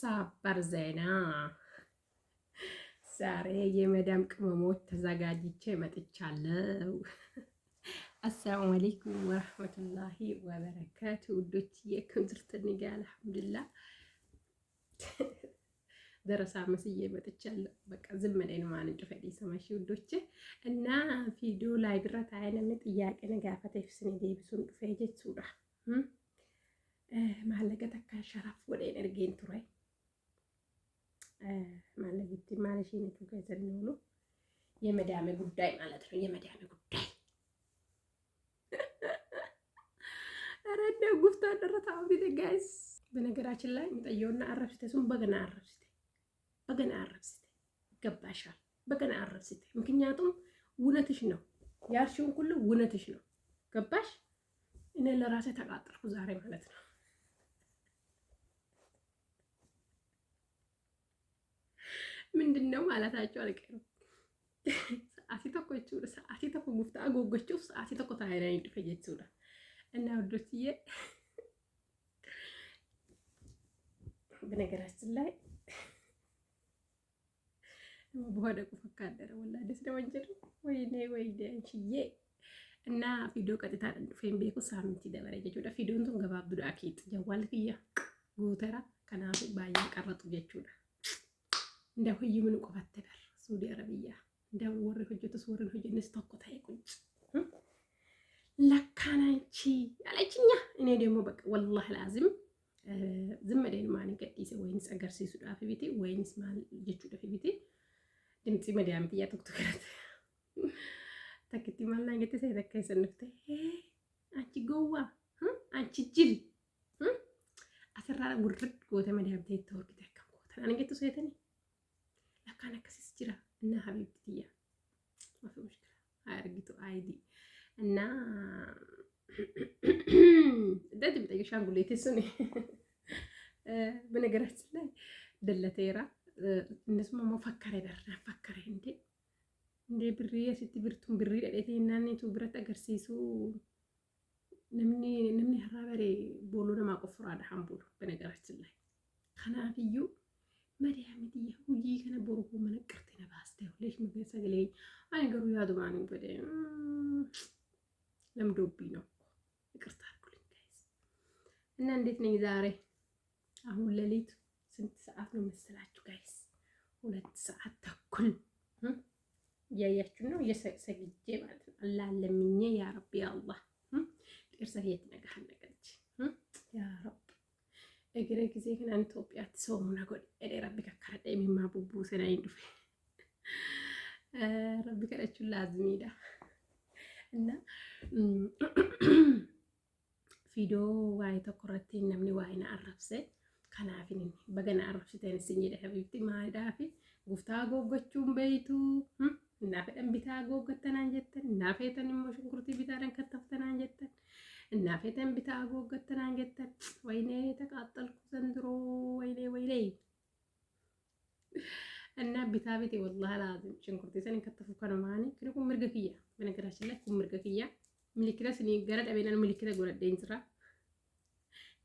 ሰበር ዜና ዛሬ የመዳም ቅመሞች ተዘጋጅቼ መጥቻለሁ። አሰላሙ አለይኩም ወራህመቱላሂ ወበረካቱ። ውዶችዬ ክንዝርትን ጋ አልሐምዱሊላህ ደረሳ መስዬ መጥቻለሁ። በቃ ዝም ብለን ማለት ፈዲ ሰማሽ ውዶች እና ቪዲዮ ላይ ድረታ አይነን ጥያቄ ነጋፈተ ፍስኔ ዴብሱን ፈጀት ሱዳ ማለቀ ተካ ሸራፍ ወደ ኤነርጂን ቱራይ ማለት ማለት ነው ከገዘን ነው የመዳሜ ጉዳይ ማለት ነው። የመዳሜ ጉዳይ አረደ ጉፍታ ደረታው ቢደ ጋይስ በነገራችን ላይ ምጠየውና አረፍስተ ሱን በገና አረፍስተ ይገባሻል። በገና አረፍስተ ምክንያቱም ውነትሽ ነው ያልሽውን ሁሉ ውነትሽ ነው። ገባሽ? እኔ ለራሴ ተቃጠልኩ ዛሬ ማለት ነው። ምንድነው ማለታቸው አልቀርም። ሰዓቲ ተቆይቹ ሰዓቲ ተቆ ጉፍታ አጎጎቹ ሰዓቲ ተቆ ታይራይ ድፈጀቹ እና ወዶችዬ በነገራችን ላይ በኋላ ፈካደረ ወላ ደስ ደወንጀር ወይኔ አንቺዬ እና ቪዲዮ ቀጥታ እንደፈም ቤኩ ሳምንት ይደበረ ጀቹዳ ቪዲዮን ቱን ገባብዱ አኪት ጀዋል ፍያ ጎተራ ከናፉ ባያ ቀረጡ ጀቹዳ እንደው ምን ቆፈተ በር ሳውዲ አረቢያ እንደው ወሬ ሆጀተስ ወሬ ሆጀነስ ተቆታይ ቁጭ ለካናንቺ ያለችኛ እኔ ደግሞ በቃ ወላሂ ላዚም ዝም መደን ማን ገዲሰ ወይንስ አገርሲ ሱዳፍ ቢቲ ወይንስ ማል ጀቹ ዳፍ ቢቲ ድምጽ መዲያም ጥያ ተክተከራት ተከቲ ማልና እንግዲህ ተሰይተከ ሰንፍተ አንቺ ጎዋ አንቺ ጅል አሰራ ጉርድ ጎተ መዲያም ተይተወርክ ተከም ጎተ አንገቱ ሰይተኒ ለካና ከሲስ ጅራ እና ሀቢብቲያ ማፊ ሙሽኪላ አርጊቱ አይዲ እና ደድ ብጠይቅ ሻንጉሌት እሱኔ በነገራችን ላይ ደለቴራ እነሱማ መፈከረ ደርና ፈከረ እንዴ ብሪ ሲቲ ብርቱን ብሪ ደደቴናኔቱ ብረት አገርሲሱ ነምኒ ሀራበሬ ቦሎ ነማ ቆፍራዳ ሐምቡሉ በነገራችን ላይ ከናፍዩ መዲያሚዲያ ሁጂ ከነበሩ መነቀርት ነባስተው ለሽ ምግብ ሰገለኝ አይገሩ ያዱማን ወደ ለምዶብኝ ነው። ይቅርታ አድርጉልኝ ጋይስ። እና እንዴት ነኝ ዛሬ? አሁን ሌሊት ስንት ሰዓት ነው መሰላችሁ ጋይስ? 2 ሰዓት ተኩል ያያችሁ ነው የሰግጄ ማለት ነው። አላህ ለምኜ ያ ረቢ አላህ ጥርሰት ነገር ነገርች ያ ረብ እግሬ ጊዜ ግን ኢትዮጵያ ሰው ምናጎድ እኔ ረቢ ከከረደ የሚማቡቡ ሰናይ እንዱ ረቢ ከረቹ ላዝሚዳ እና ቪዲዮ ዋይ ተቆረቲ ነምኒ ዋይና አረፍሰ ከናፊን በገና አረፍሰ ተንስኝ ለሀቢብቲ ማዳፊ ጉፍታ ጎጎቹን በይቱ እና ፈደን ቢታ ጎገተና አንጀተን እና ፈተን ሽንኩርት ቢታረን ከተፍተና አንጀተን እና ፈተን ቢታ ጎገተና አንጀተን ወይኔ ተቃጠልኩ ዘንድሮ ወይኔ እና ቢታ ቤቴ ወላሂ ላዚም ሽንኩርት ሰን ከተፉ ከነማኒ ክሪኩም ምርገፊያ በነገራችን ላይ ምርገፊያ ምልክታ ስኒ ገረድ አቤናን ምልክታ ጎረደኝ ስራ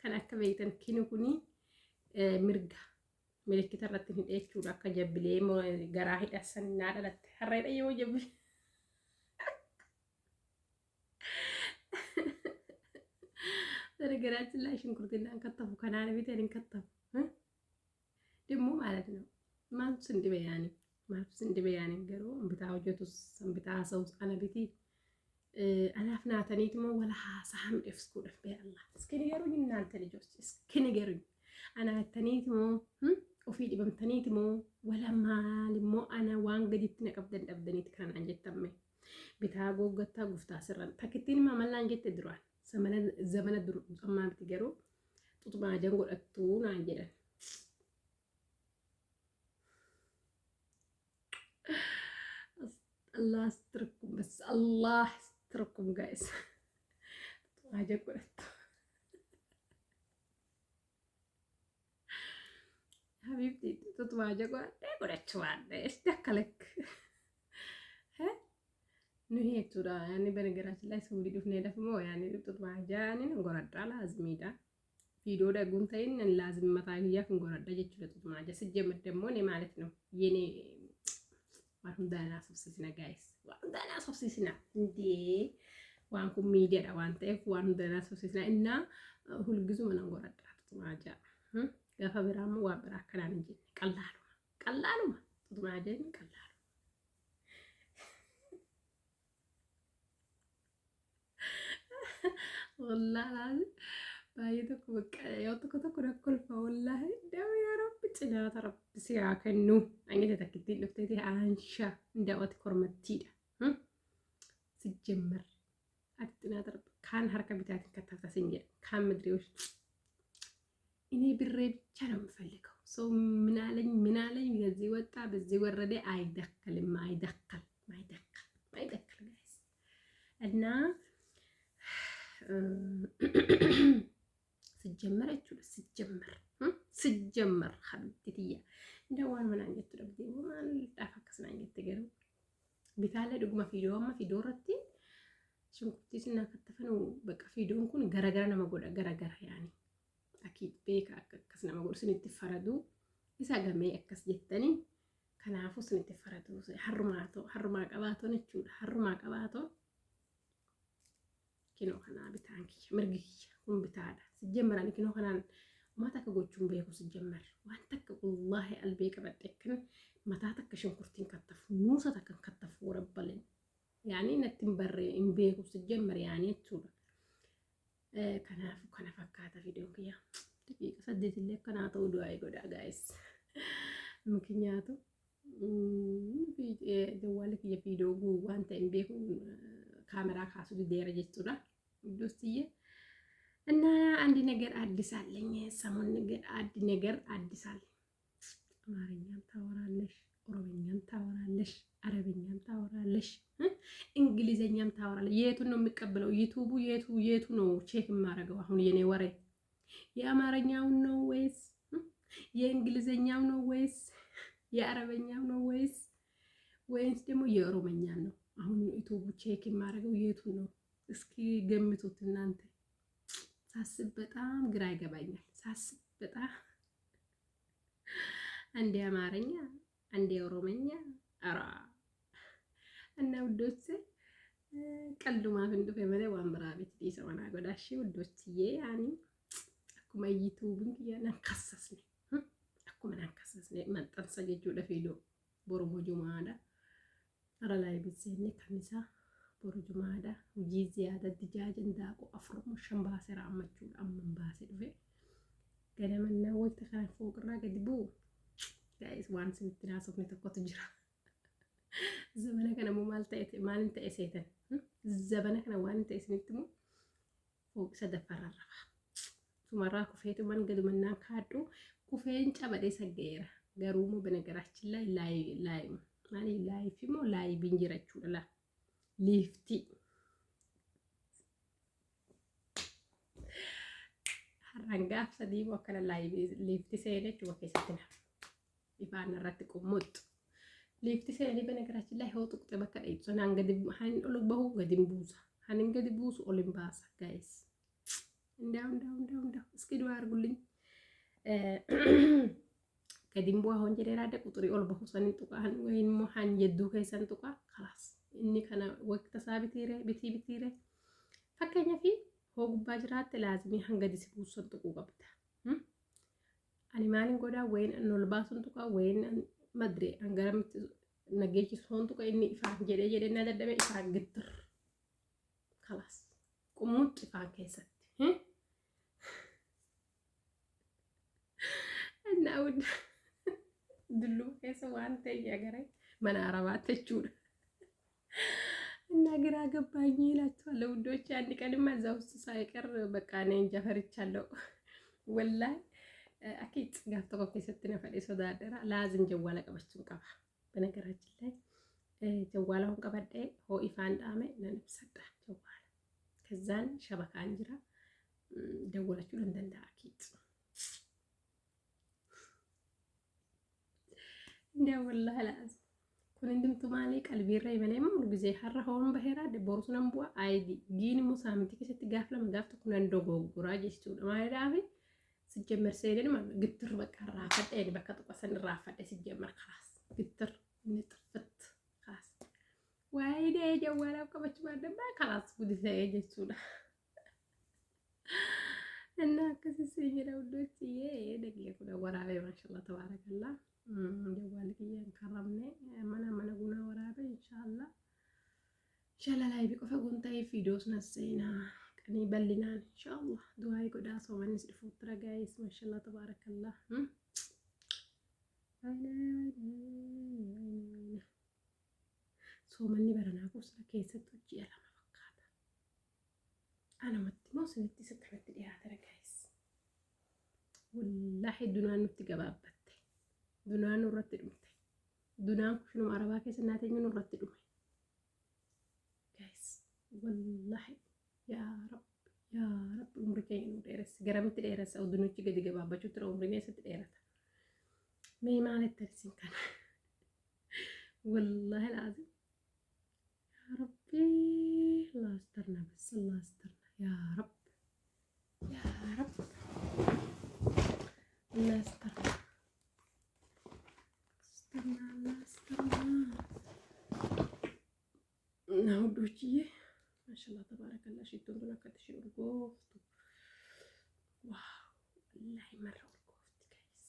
ከናከበይተን ኪኑኩኒ ምርጋ ምልክታ ረትን ሄቹ ዳካ ጀብሌ ገራ ሂዳሰና ዳለት ሀረይዳ የው ጀብል በነገራችን ላይ ሽንኩርትና ከተፉ ከናነ ቤቴን ከተፉ ደግሞ ማለት ነው ማንስ እንደ በያኔ ገሮ እንብታው ጀቱስ እንብታ ሰውስ አናቢቲ አናፍና ተኒትሞ ወላ ሳህም ደፍስኩ ደፍ በአላህ እስኪ ንገሩኝ እናንተ ልጆች እስኪ ንገሩኝ አና ተኒትሞ ኦፊ ዲበም ተኒትሞ ወላ ማልሞ አና ዋንገዲት ነቀብደን ደብደኒት ካና አንጀተመ ቢታ ጎገታ ጉፍታ ሰራን ተከቲን ማመላ አንጀት ድሯል ዘመነ ድሩ ጾማን ትገሩ ጡጥማ ጀንጎለቱ ናንጀደን الله استركم بس الله استركم جايز حاجه قلت حبيبتي تتواجه قلت واحده ايش دخلك ها نهي ترى يعني بنقرات الله سوري دفني دفمو يعني تتواجه يعني نقرد على زميدا ቪዲዮ ደጉን ታይን ላዝም መታግያ ክንጎረዳ jechuudha ጡማጀ ሲጀምር ደግሞ እኔ ማለት ነው የኔ ዋንዳና ሶሲስና ጋይስ ዋንዳና ሶሲስና እንዴ ዋንኩ ሚዲያ ዋንቴፍ ዋንዳና ሶሲስና እና ሁልጊዜ ምን አንጎረዳ ጡማጀ ገፋ ብራሙ ዋብራ ከናን እንጂ ቀላሉ ጡማጀ ቀላሉ والله بايدك بك يا تكو كل والله داو يا رب تنا ترى سيا كنو اني تكتي لفتي انشا داوت كرمتيدا سجمر اتنا ترى كان حركه بتاعت كتاتسنج كان مدريوش اني بري ብቻ ነው የምፈልገው ሰው ምን አለኝ በዚህ ወጣ በዚህ ወረደ አይደከልም አይደከል ጋይስ እና ሲጀመር ሀብትትያ እንደዋን ምን አንጀት ደብዴ ማን ጣፋከስና አንጀት ተገሩ ቢታለ ድግማ ፊዲዮ ረቲ ሽንኩርቲ ስናከተፈ ነው በቃ ፊዲዮን ኩን ገረገረ ነመጎዳ ገረገረ ያኒ አኪድ ቤካ ከስና መጎድ ስንት ፈረዱ ይሳገሜ አከስ ጀተኒ ከናፉ ስንት ፈረዱ ሀሩማ ቀባቶ ነቹ ሀሩማ ቀባቶ كينو خنا بتانكي مرقي كون بتاعنا سجمر أنا كينو خنا ما تكجوجون بيكو سجمر وانتك والله قلبي كبتكن ما تعتك شنكرتين كتف موسى تكن كتف وربلين يعني نتمبر إن بيكو سجمر يعني تقول كنا فكاتا فيديو كيا دقيقة سديت اللي كنا تودوا أي قدا جايز ممكن ياتو في جوالك يا فيديو جو وانت إن بيكو ካሜራ ካሱ ዲደረ ጀቱራ ዶስዬ እና አንድ ነገር አዲስ አለኝ ሰሞን ነገር አዲስ አለኝ አማርኛም ታወራለሽ ኦሮምኛም ታወራለሽ አረብኛም ታወራለሽ እንግሊዘኛም ታወራለሽ የቱን ነው የሚቀበለው ዩቲዩቡ የቱ ነው ቼክ የማረገው አሁን የኔ ወሬ የአማርኛው ነው ወይስ የእንግሊዘኛው ነው ወይስ የአረብኛው ነው ወይስ ደግሞ የኦሮምኛ ነው አሁን ዩቲዩብ ቼክ የማረገው የቱን ነው እስኪ ገምቱት እናንተ ሳስብ በጣም ግራ ይገባኛል ሳስብ በጣም አንዴ አማርኛ አንዴ ኦሮምኛ አራ እና ውዶቼ ቀልዱ ማፍንዱ ፈመለ ዋምራ ቤት ዲሰዋና ጎዳሺ ውዶችዬ ያኒ አኩማ ዩቲዩብን ያና ካሰስኔ አኩማ ናንካሰስኔ መጣን ሰጀጁ ለፊዶ ቦሮሞ ጁማዳ أرى لا يبزيني كمسة برج مادا وجي زيادة دجاج نداقو أفرم وشنباسر عمجول أمم باسر في قدام النووي تخان فوق الراقة دبو جايز وان سنتنا صفني تقوى تجرى زمانك أنا مو مال انت اسيتن زمانك أنا وان انت اسمتمو فوق سدى فررفا ثم مرة كفيتو من قدو منان كادو كفين جابدي سجيرة قرومو بنقراش لاي ማኒ ላይፍ ሞ ላይ ቢንጅራችሁ ላ ሊፍቲ ሀራንጋፍ ሰዲቦ ከለ ላይ ሊፍቲ ሰይለች ወከሰተና ይባና ራት ቆሞት ሊፍቲ ሰይሊ በነገራችን ላይ ሆጥ ቁጥ በከለ ይጾና እንግዲ ሃን ኦሉ በሁ ገዲም ቡዛ ሃን እንግዲ ቡስ ኦሊምባስ ጋይስ እንዳው እስኪ ዱአ አርጉልኝ كديمبو هون جريرة ده قطري أول بحوثني تقعن وين محن يدوه كيسان تقع خلاص إني كنا وقت ثابت بتيره فكينا في هو بجرات لازم يهنجد سبوسن تقع بته أنا ما نقوله وين إنه لباسن تقع وين ما أدري أنقرم نجيش هون تقع إني إفعال جري نادر ده إفعال قدر خلاص كموت إفعال كيسان نعود دلو كيسا وانت ياغري من عربات تجور እና ግራ ገባኝ ይላችኋለሁ ውዶች አንድ ቀንማ እዛው ውስጥ ሳይቀር በቃ ነኝ ጀፈርቻለሁ ወላሂ አኪት ጋፍቶ ከሰተነ ፈለ ሶዳደራ ላዝን ጀዋላ ቀበችን ቀባ በነገራችን ላይ ጀዋላውን ቀበደ ሆ ኢፋን ዳመ ለነፍሰዳ ጀዋላ ከዛን ሸበካ እንጅራ ደወለችው እንደንዳ አኪት እንደ ወላሂ ላዝ ኩን እንድምቱ ማለ ቀልቢ ረይ በላይ ሙሉ ጊዜ ሐራውን በሄራ ደቦሩስ ነምቦ አይዲ ጊኒ ሙሳምቲ ከሰት ጋፍለ መጋፍተ ኩን እንደጎጉራ ጀስቱ ማይዳፊ ሲጀመር ሰይድን ማለት ነው ግትር በቃ ራፈደ እኔ በቃ ተቆሰን ራፈደ ሲጀመር خلاص ግትር ንጥፍት خلاص ወይኔ ጀዋላው ከመች ማደማ خلاص ጉድ ተያየችውና እና ከዚህ ሲጀራው ዶች ደቂቁ ወራቤ ማሻአላ ተባረከላ ጀዋል ይያን ከረምነ ማና ጉና ወራቤ ኢንሻአላህ ላይ ቢቆፈ ጉንታይ ቪዲዮስ ነሰይና ቀኒ በልናን ኢንሻአላህ ዱአይ ጎዳ ሰው ማንስ ድፉትራ ጋይስ ማሻአላ ተባረከላ ሰው ማንኒ በረና ቁስ ከሰጥቶች ያላማ ፈካታ አና መጥሞ ስንት ሰከረት ዲያተረ ጋይስ ወላሂ ዱናን ትገባበት ዱናን ወራት ድምት ዱናን ኩሽኑ አረባ ከስናተኙ ወራት ድምት ጋይስ ወላሂ ያ ረብ ኡምሪከኝ ነው ደረስ ገረምት ደረስ አው ዱኖች ገዲ ገባባችሁ ትሮ ኡምሪኔ ሰጥ ደረታ ምን ማለት ተርሲን ካና والله العظيم يا ربي الله استرنا بس الله استرنا يا رب الله استرنا الله استرنا نودوچي ما شاء الله تبارك الله شيتون دنا كتشير القفط واو والله مره القفط جايز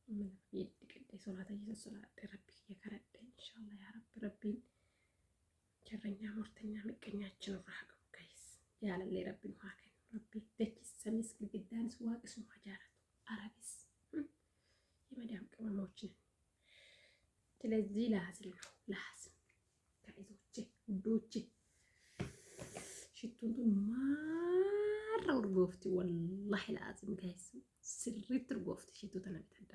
من يدك قد صلاه يسصلاه ربي يكرد ان شاء الله يا ربي ጀረኛ ሞርተኛ መቀኛችን ወራገ ጋይስ ያለ ለረብ ማከን ረቢ ደስ ሰሚስ ግድግዳን ስዋቅስ ማጃራት አረቢስ የመዳም ቅመሞችን ስለዚህ ላዝም ጋይዞቼ ውዶቼ ሽቱን ማራው ርጎፍቲ والله ላዝም ጋይስ ስሪት ርጎፍቲ ሽቱ ተነብተዳ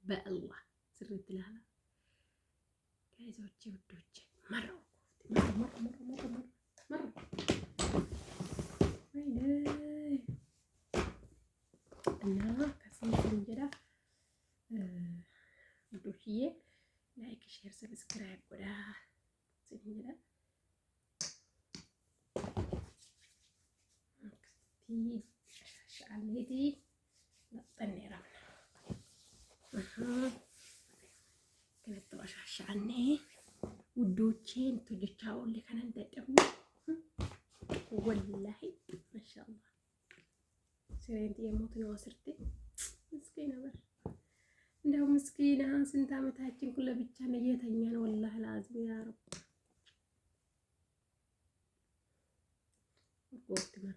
በአላህ ስሪት ላላ ጋይዞቼ ውዶቼ ማራው مرة ويلي أنا كسيت الجدا دوشية لايك شير سبسكرايب ولا سنجدا كستي شعليتي لا طني رمنا كانت تواشع شعني ودوتشين تجتاو اللي كان نددم والله ما شاء الله سيرينتي يموت يوسرتي مسكينه بر እንደው ምስኪና ስንት አመታችን ኩለ ብቻ ነው የተኛን والله العظيم يا رب ወቅት ነው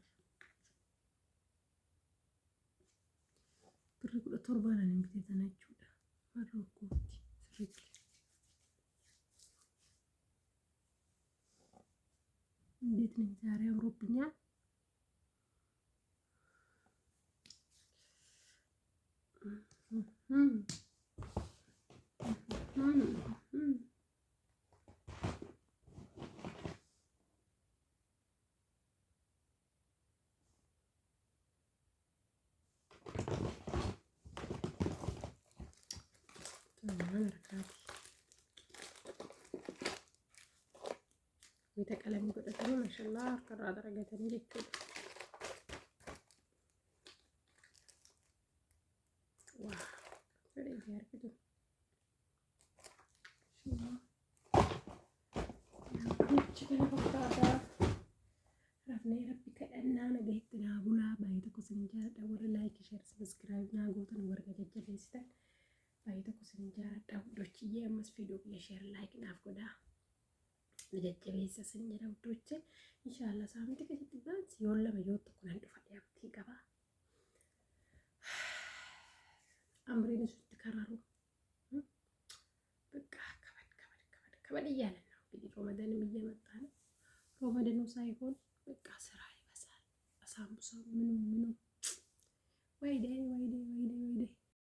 ብር ቶርባና ነው እንግዲህ ተናችሁ ማሮኮቲ ስሪት እንዴት ነው ዛሬ አምሮብኛል የተቀለም ጎደተኝ ማሻአላ አርከራ ደረገተኝ ልክ ዋው ወሬ ያርኩት ربي كأننا نجيتنا بولا بايتكو سنجارة دور لايك شير سبسكرايب ناقوتن ورقة جلستان بايتكو سنجارة دوشي يمس فيديو يشير لايك نافكو دا نجيبيسا سنجارة ودوشي إن شاء الله سامتك جتبان سيولا بيوتو كنان دفعي أبتي قبا أمرين سوت كرارو بقى كبد إيالنا بدي رمضان مية مطانا رمضان سايكون በቃ ስራ ይበዛል አሳምቡሳው ምኑ ወይዴ